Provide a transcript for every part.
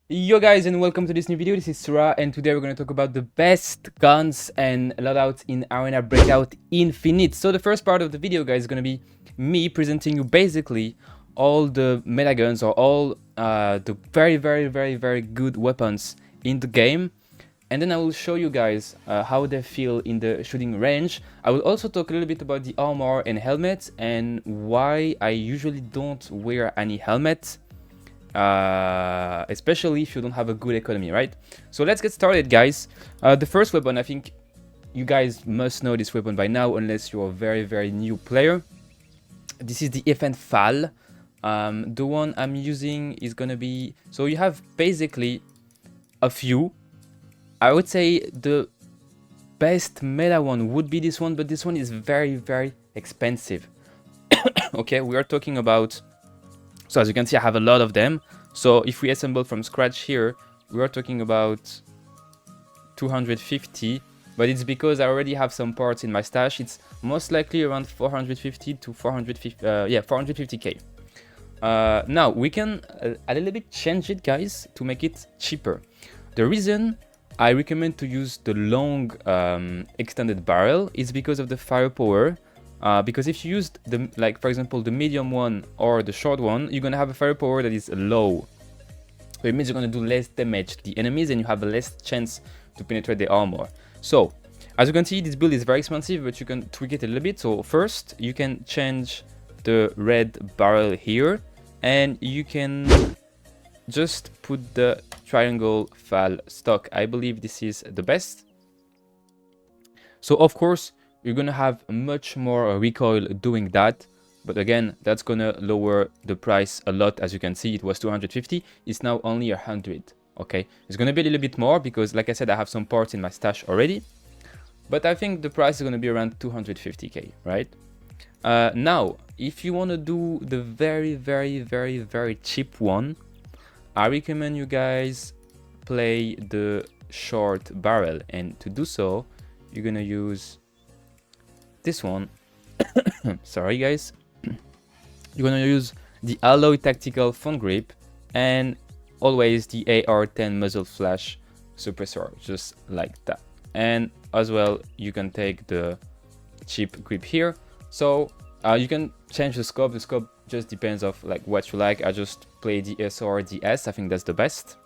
Yo guys, and welcome to this new video. This is Sura, and today we're going to talk about the best guns and loadouts in Arena Breakout Infinite. So the first part of the video, guys, is going to be me presenting you basically all the meta guns or all the very good weapons in the game. And then I will show you guys how they feel in the shooting range. I will also talk a little bit about the armor and helmets and why I usually don't wear any helmet. Especially if you don't have a good economy, right? So let's get started, guys. The first weapon, I think you guys must know this weapon by now, unless you're a very new player. This is the FN FAL. The one I'm using is gonna be, so you have basically a few. I would say the best meta one would be this one, but this one is very expensive. Okay, we are talking about, so as you can see, I have a lot of them. So if we assemble from scratch here, we are talking about 250, but it's because I already have some parts in my stash. It's most likely around 450 to 450k. Now we can a little bit change it, guys, to make it cheaper. The reason I recommend to use the long extended barrel is because of the firepower. Because if you use the, like for example, the medium one or the short one, you're gonna have a firepower that is low. So it means you're gonna do less damage to the enemies and you have a less chance to penetrate the armor. So as you can see, this build is very expensive, but you can tweak it a little bit. So first you can change the red barrel here, and you can just put the triangle FAL stock. I believe this is the best. So of course you're gonna have much more recoil doing that, but again, that's gonna lower the price a lot. As you can see, it was 250, it's now only 100. Okay, it's gonna be a little bit more because, like I said, I have some parts in my stash already, but I think the price is gonna be around 250k, right? Now, if you wanna do the very cheap one, I recommend you guys play the short barrel, and to do so, you're gonna use this one. Sorry guys. You're gonna use the Alloy Tactical Phone Grip and always the AR-10 muzzle flash suppressor, just like that. And as well, you can take the cheap grip here. So you can change the scope. The scope just depends of like what you like. I just play the SRDS. I think that's the best.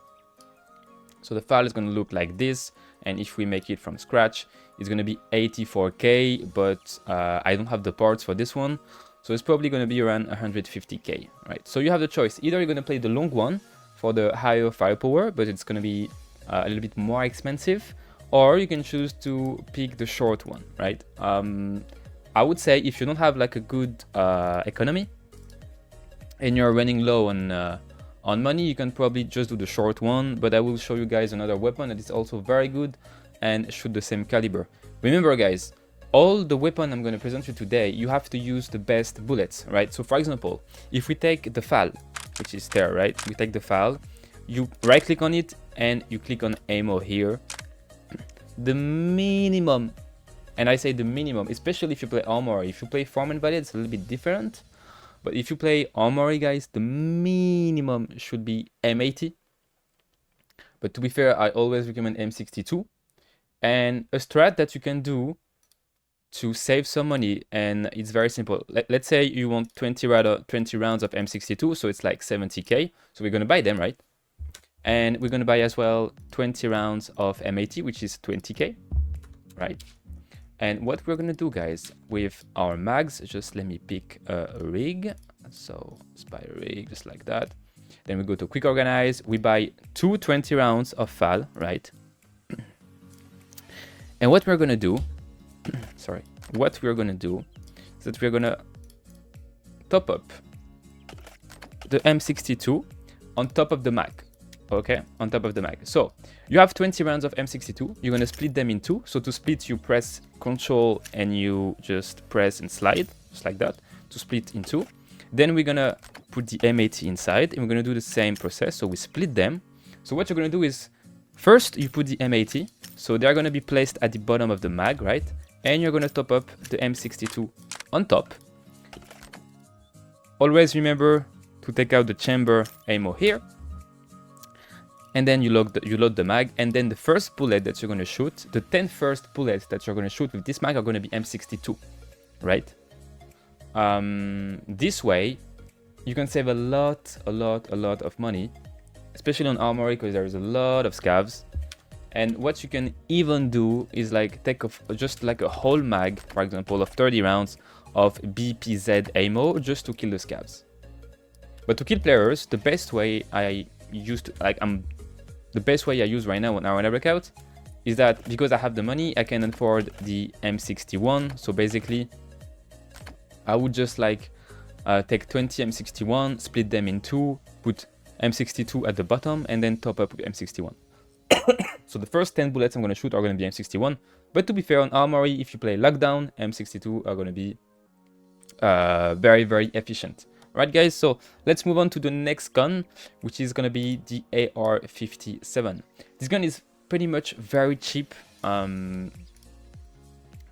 So the file is gonna look like this, and if we make it from scratch, it's gonna be 84k, but I don't have the parts for this one, so it's probably gonna be around 150k, right? So you have the choice. Either you're gonna play the long one for the higher firepower, but it's gonna be a little bit more expensive, or you can choose to pick the short one, right? I would say if you don't have like a good economy and you're running low on money, you can probably just do the short one, but I will show you guys another weapon that is also very good and shoot the same caliber. Remember guys, all the weapon I'm going to present you today, you have to use the best bullets, right? So for example, if we take the FAL, which is there, right? We take the FAL, you right click on it and you click on ammo here. The minimum, and I say the minimum, especially if you play armor. If you play farm and valley, it's a little bit different. But if you play armory, guys, the minimum should be M80. But to be fair, I always recommend M62. And a strat that you can do to save some money, and it's very simple. Let's say you want 20 rounds of M62, so it's like 70k. So we're gonna buy them, right? And we're gonna buy as well 20 rounds of M80, which is 20k, right? And what we're gonna do, guys, with our mags, just let me pick a rig. So spy rig, just like that. Then we go to quick organize. We buy 20 rounds of FAL, right? And what we're gonna do, sorry, what we're gonna do is that we're gonna top up the M62 on top of the mag. Okay, on top of the mag. So you have 20 rounds of M62. You're gonna split them in two. So to split, you press Control and you just press and slide, just like that, to split in two. Then we're gonna put the M80 inside, and we're gonna do the same process. So we split them. So what you're gonna do is, first you put the M80. So they're gonna be placed at the bottom of the mag, right? And you're gonna top up the M62 on top. Always remember to take out the chamber ammo here. and then you load the mag, and then the first bullet that you're going to shoot, the 10 first bullets that you're going to shoot with this mag are going to be M62, right? This way you can save a lot of money, especially on armory, because there's a lot of scavs. And what you can even do is like take just like a whole mag, for example, of 30 rounds of BPZ ammo just to kill the scavs. But to kill players, the best way I use right now when I Breakout is that because I have the money, I can afford the M61. So basically, I would just like take 20 M61, split them in two, put M62 at the bottom, and then top up with M61. So the first 10 bullets I'm going to shoot are going to be M61. But to be fair, on armory, if you play lockdown, M62 are going to be very, very efficient. Right, guys, so let's move on to the next gun, which is going to be the AR-57. This gun is pretty much very cheap.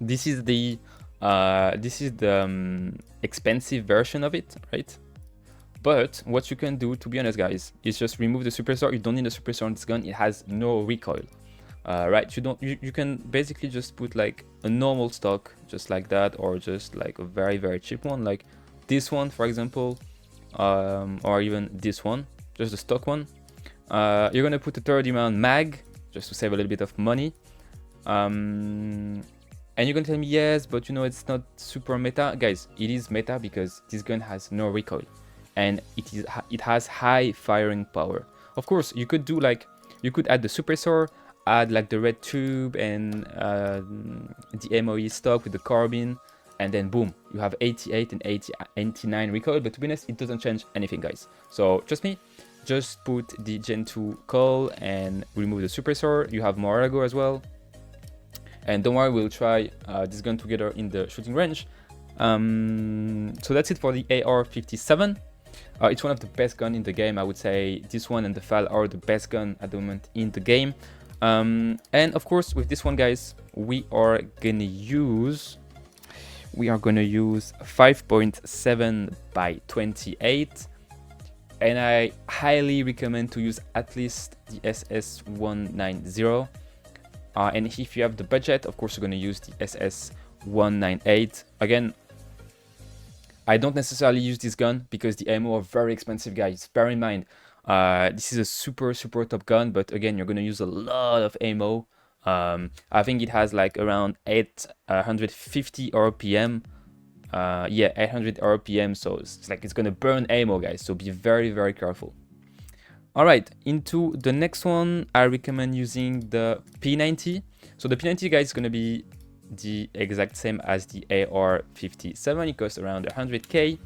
This is the expensive version of it, right? But what you can do, to be honest, guys, is just remove the suppressor. You don't need a suppressor on this gun. It has no recoil, right? You can basically just put like a normal stock, just like that, or just like a very, very cheap one, like this one, for example, or even this one, just the stock one. You're gonna put a 30 round mag just to save a little bit of money. And you're gonna tell me, yes, but you know, it's not super meta. Guys, it is meta because this gun has no recoil. And it has high firing power. Of course, you could do like, you could add the suppressor, add like the red tube and the MOE stock with the carbine, and then boom, you have 88 and 89 recoil. But to be honest, it doesn't change anything, guys. So trust me, just put the Gen 2 coil and remove the suppressor. You have more ergo as well. And don't worry, we'll try this gun together in the shooting range. So that's it for the AR-57. It's one of the best guns in the game. I would say this one and the FAL are the best gun at the moment in the game. And of course, with this one, guys, we are gonna use 5.7 by 28, and I highly recommend to use at least the SS190. And if you have the budget, of course, you're gonna use the SS198. Again, I don't necessarily use this gun because the ammo are very expensive, guys. Bear in mind, this is a super top gun, but again, you're gonna use a lot of ammo. I think it has like around 850 RPM. Yeah, 800 RPM, so it's like it's gonna burn ammo, guys. So be very careful. All right, into the next one, I recommend using the P90. So the P90, guys, is gonna be the exact same as the AR-57. It costs around 100k,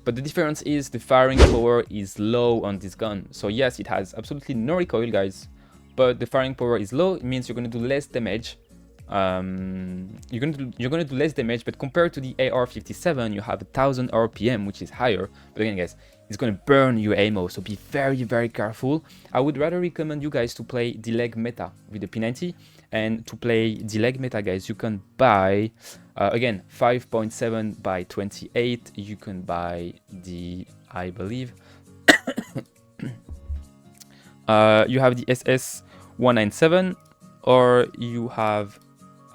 but the difference is the firing power is low on this gun. So yes, it has absolutely no recoil, guys, but the firing power is low. It means you're going to do less damage. You're going to do less damage, but compared to the AR-57, you have 1000 RPM, which is higher. But again, guys, it's going to burn your ammo, so be very careful. I would rather recommend you guys to play the leg meta with the P90. And to play the leg meta, guys, you can buy, again, 5.7 by 28. You can buy the, I believe, you have the SS197, or you have,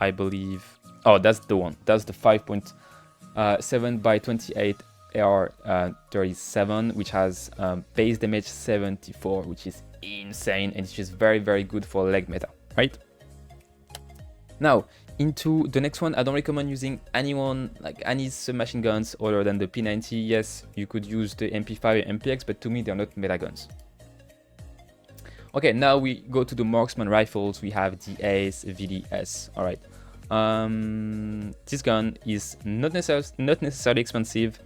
I believe, oh, that's the one. That's the 5.7 by 28 AR-37, which has base damage 74, which is insane, and it's just very good for leg meta, right? Now, into the next one, I don't recommend using any submachine guns other than the P90. Yes, you could use the MP5 and MPX, but to me, they're not meta guns. Okay, now we go to the marksman rifles. We have the ACE VDS. All right, this gun is not necessarily expensive,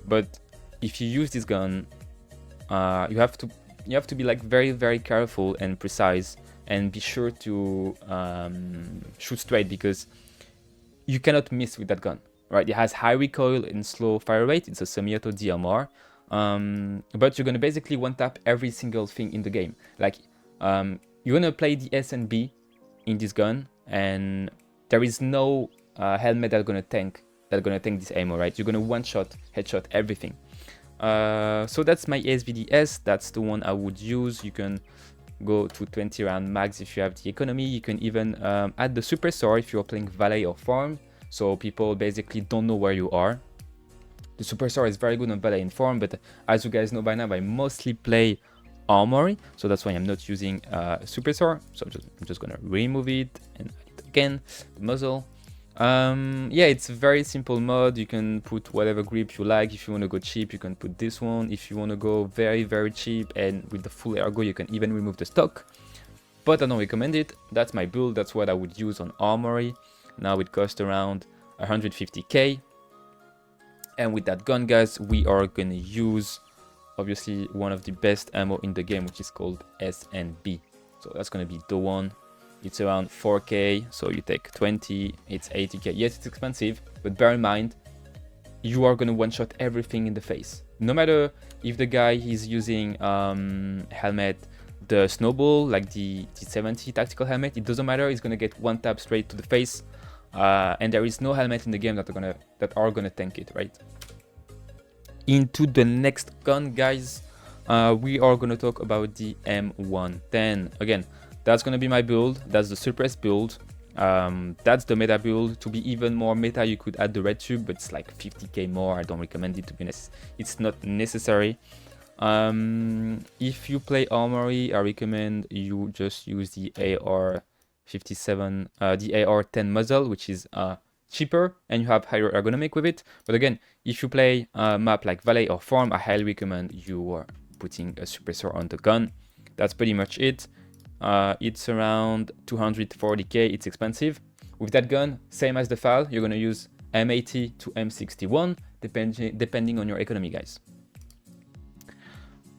but if you use this gun, you have to be like very careful and precise. And be sure to shoot straight, because you cannot miss with that gun, right? It has high recoil and slow fire rate. It's a semi-auto DMR, but you're gonna basically one-tap every single thing in the game. Like, you're gonna play the S and B in this gun, and there is no helmet that's gonna tank this ammo, right? You're gonna one-shot, headshot everything. So that's my SVDS. That's the one I would use. You can go to 20 round max if you have the economy. You can even add the suppressor if you're playing valet or farm, so people basically don't know where you are. The suppressor is very good on valet and farm, but as you guys know by now, I mostly play armory, so that's why I'm not using suppressor. So I'm just gonna remove it and add it again, the muzzle. Yeah, it's a very simple mod. You can put whatever grip you like. If you want to go cheap, you can put this one. If you want to go very, very cheap and with the full ergo, you can even remove the stock. But I don't recommend it. That's my build. That's what I would use on armory. Now it costs around 150k. And with that gun, guys, we are gonna use obviously one of the best ammo in the game, which is called SNB. So that's gonna be the one. It's around 4k, so you take 20, it's 80k. Yes, it's expensive, but bear in mind, you are gonna one-shot everything in the face. No matter if the guy is using helmet, the snowball, like the 70 tactical helmet, it doesn't matter, he's gonna get one tap straight to the face. And there is no helmet in the game that are gonna tank it, right? Into the next gun, guys, we are gonna talk about the M110. Again, that's gonna be my build. That's the suppress build. That's the meta build. To be even more meta, you could add the red tube, but it's like 50k more. I don't recommend it, to be honest. It's not necessary. If you play armory, I recommend you just use the AR-57, the AR-10 muzzle, which is cheaper and you have higher ergonomic with it. But again, if you play a map like Valet or Farm, I highly recommend you putting a suppressor on the gun. That's pretty much it. It's around 240k. It's expensive. With that gun, same as the FAL, you're gonna use M80 to M61, depending on your economy, guys.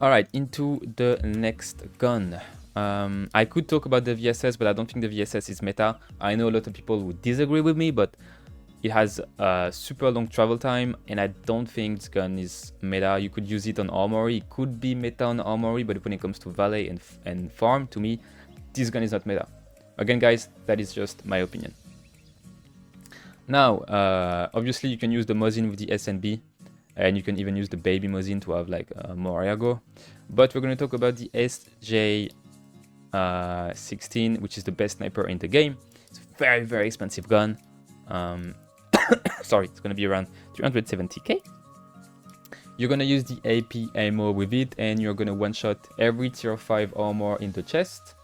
All right, into the next gun. I could talk about the VSS, but I don't think the VSS is meta. I know a lot of people would disagree with me, but it has a super long travel time, and I don't think this gun is meta. You could use it on armory. It could be meta on armory, but when it comes to valet and farm, to me, this gun is not meta. Again, guys, that is just my opinion. Now, obviously, you can use the Mosin with the SNB, and you can even use the baby Mosin to have like more ergo. But we're going to talk about the SJ16, which is the best sniper in the game. It's a very, very expensive gun. Sorry, it's going to be around 370k. You're going to use the AP ammo with it, and you're going to one-shot every tier 5 armor in the chest.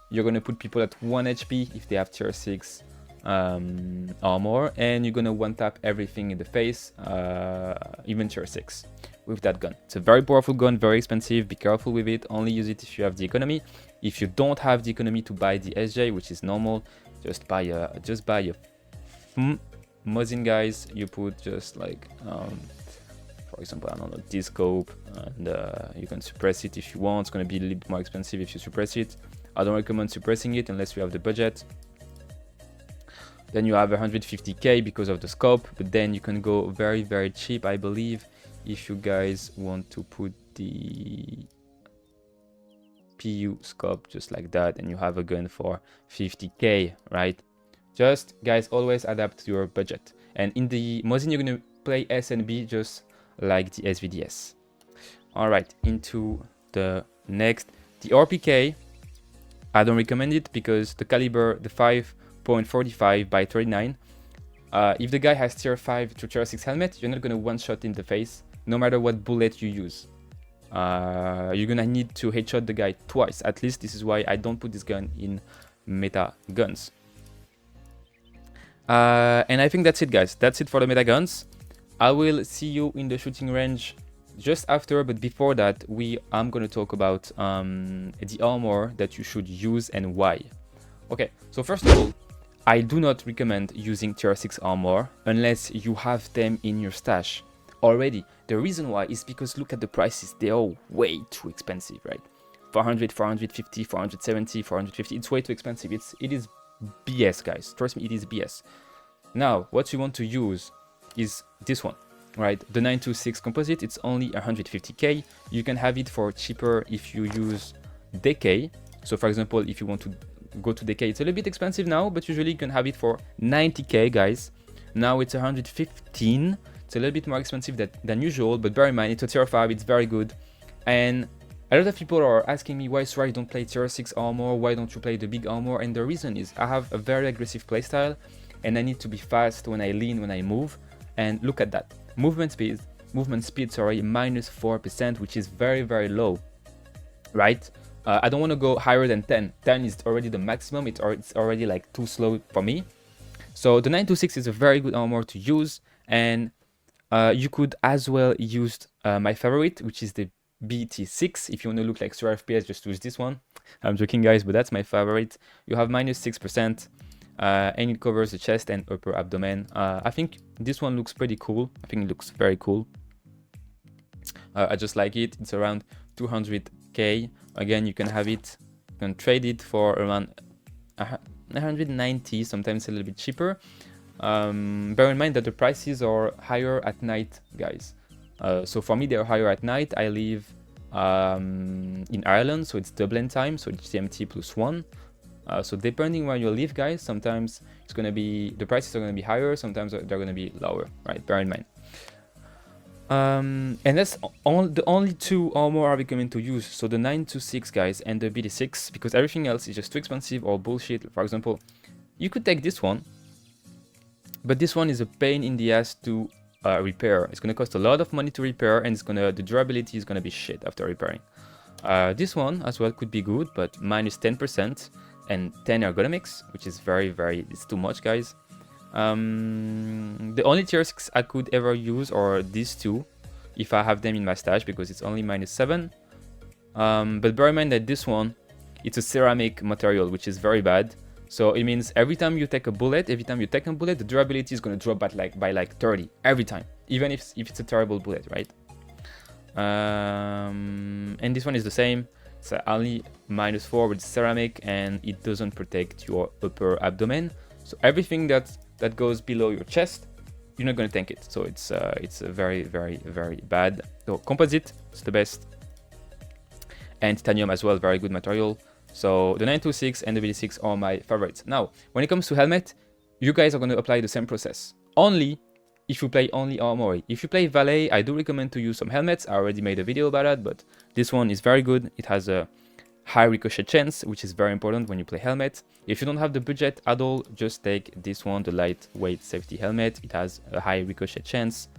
You're going to put people at 1 HP if they have tier 6 armor, and you're going to one-tap everything in the face, even tier 6 with that gun. It's a very powerful gun, very expensive. Be careful with it. Only use it if you have the economy. If you don't have the economy to buy the SJ, which is normal, just buy a Mosin, guys. You put just like for example, I don't know, this scope, and you can suppress it if you want. It's going to be a little bit more expensive if you suppress it. I don't recommend suppressing it unless you have the budget. Then you have 150k because of the scope, but then you can go very, very cheap, I believe, if you guys want to put the PU scope just like that, and you have a gun for 50k, right? Just, guys, always adapt to your budget. And in the Mosin, you're going to play SNB just like the SVDS. All right, into the next. The RPK, I don't recommend it because the caliber, the 5.45 by 39, if the guy has tier 5 to tier 6 helmet, you're not going to one-shot in the face, no matter what bullet you use. You're going to need to headshot the guy twice, at least. This is why I don't put this gun in meta guns. And I think that's it, guys. That's it for the meta guns. I will see you in the shooting range just after, but before that, I'm going to talk about the armor that you should use and why. Okay, so first of all, I do not recommend using tier 6 armor unless you have them in your stash already. The reason why is because look at the prices. They are way too expensive, right? 400, 450, 470, 450. It's way too expensive. It is BS, guys. Trust me, it is BS. Now, what you want to use is this one, right? The 926 composite. It's only 150k. You can have it for cheaper if you use decay. So, for example, if you want to go to decay, it's a little bit expensive now, but usually you can have it for 90k, guys. Now it's 115 It's a little bit more expensive than usual, but bear in mind, it's a tier 5, it's very good. And a lot of people are asking me, why Sura you don't play tier 6 armor, why don't you play the big armor? And the reason is I have a very aggressive playstyle, and I need to be fast when I lean, when I move. And look at that, movement speed, sorry, minus 4%, which is very, very low, right? I don't want to go higher than 10. 10 is already the maximum. It's already like too slow for me. So the 926 is a very good armor to use, and you could as well use my favorite, which is the BT6. If you want to look like SuraFPS, just use this one. I'm joking, guys, but that's my favorite. You have minus 6%, and it covers the chest and upper abdomen. I think this one looks pretty cool. I think it looks very cool. I just like it. It's around 200k. Again, you can have it, you can trade it for around 190, sometimes a little bit cheaper. Bear in mind that the prices are higher at night, guys. So for me, they're higher at night. I live in Ireland, so it's Dublin time, so it's GMT +1. So depending where you live, guys, sometimes it's gonna be, the prices are gonna be higher, sometimes they're gonna be lower, right? Bear in mind. And that's the only two armor are becoming to use, so the 926, guys, and the BT6, because everything else is just too expensive or bullshit. For example, you could take this one, but this one is a pain in the ass to repair. It's gonna cost a lot of money to repair, and the durability is gonna be shit after repairing. This one as well could be good, but minus 10% and 10 ergonomics, which is it's too much, guys. The only tier 6 I could ever use are these two, if I have them in my stash, because it's only minus 7. But bear in mind that this one, it's a ceramic material, which is very bad. So it means every time you take a bullet, the durability is going to drop by like 30 every time, even if it's a terrible bullet, right? And this one is the same. It's only minus 4 with ceramic, and it doesn't protect your upper abdomen. So everything that goes below your chest, you're not going to tank it. So it's very bad. So composite is the best, and titanium as well, very good material. So the 926 and the BT6 are my favorites. Now, when it comes to helmet, you guys are going to apply the same process. Only if you play only armory. If you play valet, I do recommend to use some helmets. I already made a video about that, but this one is very good. It has a high ricochet chance, which is very important when you play helmet. If you don't have the budget at all, just take this one, the lightweight safety helmet. It has a high ricochet chance.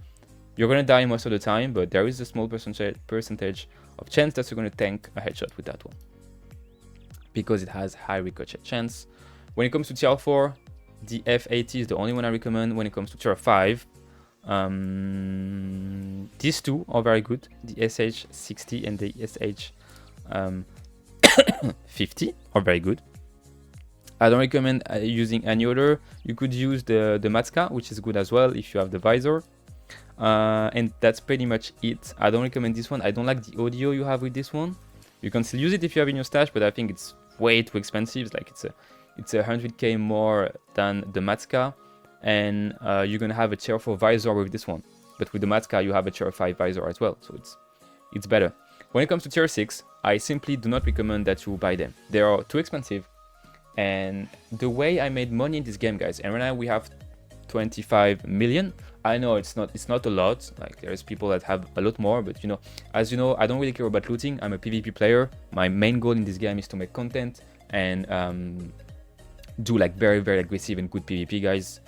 You're gonna die most of the time, but there is a small percentage of chance that you're gonna tank a headshot with that one, because it has high ricochet chance. When it comes to tier 4, the F80 is the only one I recommend. When it comes to tier 5, these two are very good, the SH60 and the SH50 are very good. I don't recommend using any other. You could use the Matska, which is good as well if you have the visor. And that's pretty much it. I don't recommend this one. I don't like the audio you have with this one. You can still use it if you have in your stash, but I think it's way too expensive. It's like it's 100k more than the Matska, and you're gonna have a tier 4 visor with this one. But with the Matska, you have a tier 5 visor as well, so it's better. When it comes to tier 6, I simply do not recommend that you buy them. They are too expensive. And the way I made money in this game, guys, and right now we have 25 million. I know it's not a lot. Like, there's people that have a lot more, but you know, as you know, I don't really care about looting. I'm a PvP player. My main goal in this game is to make content and do like very aggressive and good PvP, guys.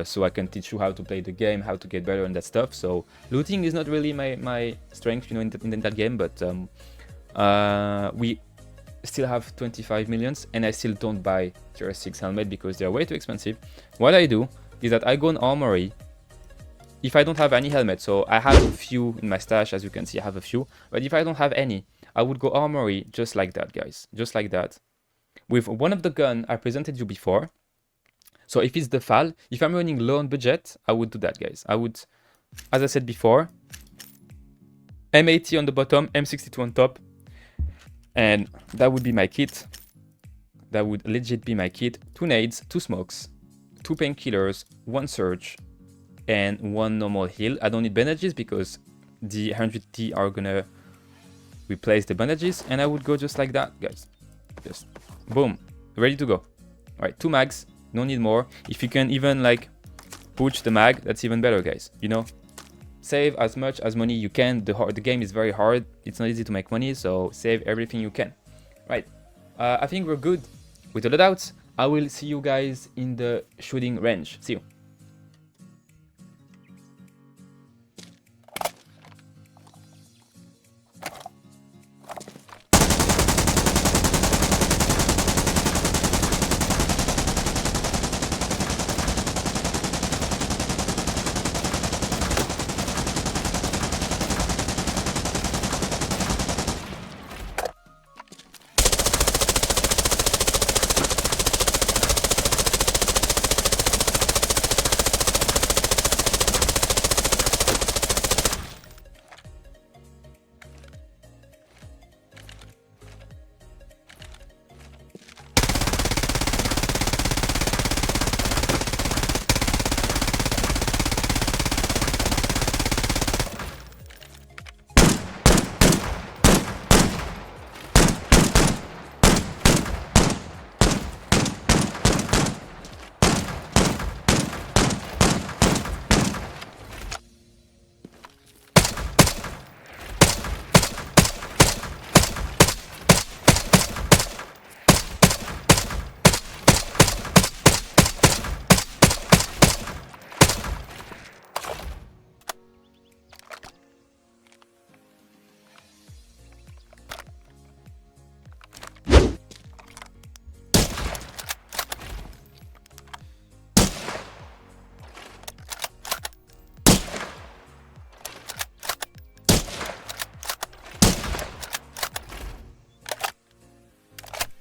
So I can teach you how to play the game, how to get better and that stuff. So looting is not really my strength, you know, in that game. But we still have 25 millions, and I still don't buy tier 6 helmet because they're way too expensive. What I do is that I go on armory if I don't have any helmet. So I have a few in my stash, as you can see, I have a few. But if I don't have any, I would go armory just like that, guys, just like that, with one of the gun I presented you before. So if it's the FAL, if I'm running low on budget, I would do that, guys. I would, as I said before, M80 on the bottom, M62 on top, and that would be my kit. That would legit be my kit. 2 nades, 2 smokes, 2 painkillers, 1 surge, and 1 normal heal. I don't need bandages because the 100T are gonna replace the bandages, and I would go just like that, guys. Just boom, ready to go. All right, 2 mags, no need more. If you can even like push the mag, that's even better, guys. You know, save as much as money you can. The game is very hard. It's not easy to make money, so save everything you can. Right. I think we're good with the loadouts. I will see you guys in the shooting range. See you.